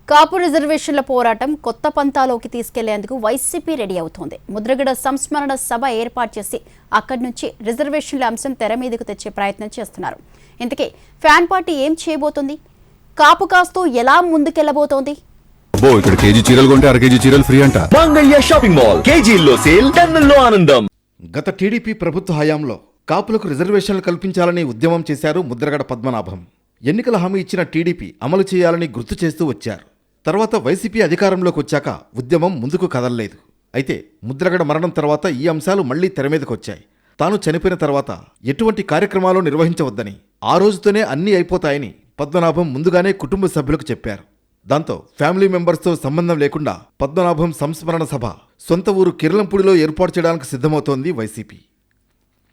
కాపు రిజర్వేషన్ల పోరాటం కొత్త పంతాలోకి తీసుకెళ్లేందుకు వైసీపీ రెడీ అవుతోంది. ముద్రగడ సంస్మరణ సభ ఏర్పాటు చేసి అక్కడి నుంచి రిజర్వేషన్ల అంశం తెర మీదకు తెచ్చే ప్రయత్నం చేస్తున్నారు. ఇంతకీ ఫ్యాన్ పార్టీ ఏం చేయబోతోంది? కాపు కాస్తూ ఎలా ముందుకెళ్లబోతోంది? ఇక్కడ కేజీ చీరలు కొంటే 1/2 కేజీ చీరలు ఫ్రీ అంట. మంగళ్య షాపింగ్ మాల్ కేజీల్లో సేల్, టన్నుల్లో ఆనందం. గత టీడీపీ ప్రభుత్వ హయాంలో కాపులకు రిజర్వేషన్లు కల్పించాలని ఉద్యమం చేశారు ముద్రగడ పద్మనాభం. ఎన్నికల హామీ ఇచ్చిన టీడీపీ అమలు చేయాలని గుర్తు చేస్తూ వచ్చారు. తర్వాత వైసీపీ అధికారంలోకి వచ్చాక ఉద్యమం ముందుకు కదలలేదు. అయితే ముద్రగడ మరణం తర్వాత ఈ అంశాలు మళ్లీ తెరమీదకొచ్చాయి. తాను చనిపోయిన తర్వాత ఎటువంటి కార్యక్రమాలు నిర్వహించవద్దని, ఆ రోజుతోనే అన్నీ అయిపోతాయని పద్మనాభం ముందుగానే కుటుంబ సభ్యులకు చెప్పారు. దాంతో ఫ్యామిలీ మెంబర్స్తో సంబంధం లేకుండా పద్మనాభం సంస్మరణ సభ సొంత ఊరు కిర్లంపూడిలో ఏర్పాటు చేయడానికి సిద్ధమవుతోంది వైసీపీ.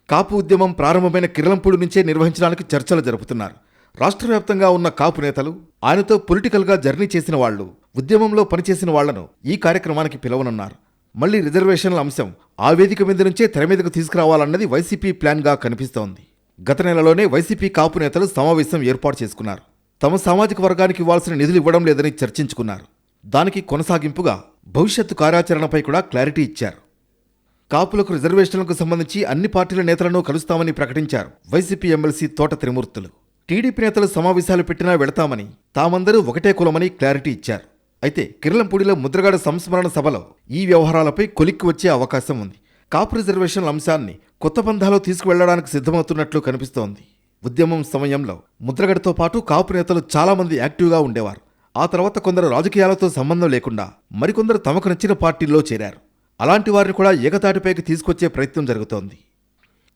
కాపు ఉద్యమం ప్రారంభమైన కిర్లంపూడి నుంచే నిర్వహించడానికి చర్చలు జరుపుతున్నారు. రాష్ట్ర వ్యాప్తంగా ఉన్న కాపు నేతలు, ఆయనతో పొలిటికల్గా జర్నీ చేసిన వాళ్లు, ఉద్యమంలో పనిచేసిన వాళ్లను ఈ కార్యక్రమానికి పిలవనున్నారు. మళ్లీ రిజర్వేషన్ల అంశం ఆ వేదిక మీద నుంచే తెరమీదకు తీసుకురావాలన్నది వైసీపీ ప్లాన్గా కనిపిస్తోంది. గత నెలలోనే వైసీపీ కాపు నేతలు సమావేశం ఏర్పాటు చేసుకున్నారు. తమ సామాజిక వర్గానికి ఇవ్వాల్సిన నిధులు ఇవ్వడం లేదని చర్చించుకున్నారు. దానికి కొనసాగింపుగా భవిష్యత్తు కార్యాచరణపై కూడా క్లారిటీ ఇచ్చారు. కాపులకు రిజర్వేషన్లకు సంబంధించి అన్ని పార్టీల నేతలను కలుస్తామని ప్రకటించారు వైసీపీ ఎమ్మెల్సీ తోట త్రిమూర్తులు. టీడీపీ నేతలు సమావేశాలు పెట్టినా వెళతామని, తామందరూ ఒకటే కులమని క్లారిటీ ఇచ్చారు. అయితే కిర్లంపూడిలో ముద్రగడ సంస్మరణ సభలో ఈ వ్యవహారాలపై కొలిక్కి వచ్చే అవకాశం ఉంది. కాపు రిజర్వేషన్ల అంశాన్ని కొత్త పంథాలో తీసుకువెళ్లడానికి సిద్ధమవుతున్నట్లు కనిపిస్తోంది. ఉద్యమం సమయంలో ముద్రగడతో పాటు కాపు నేతలు చాలామంది యాక్టివ్గా ఉండేవారు. ఆ తర్వాత కొందరు రాజకీయాలతో సంబంధం లేకుండా మరికొందరు తమకు నచ్చిన పార్టీల్లో చేరారు. అలాంటి వారిని కూడా ఏకతాటిపైకి తీసుకొచ్చే ప్రయత్నం జరుగుతోంది.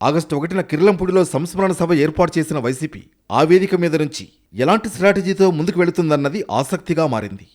ఆగస్టు 1న కిర్లంపూడిలో సంస్మరణ సభ ఏర్పాటు చేసిన వైసీపీ ఆ వేదిక మీద నుంచి ఎలాంటి స్ట్రాటజీతో ముందుకు వెళుతుందన్నది ఆసక్తిగా మారింది.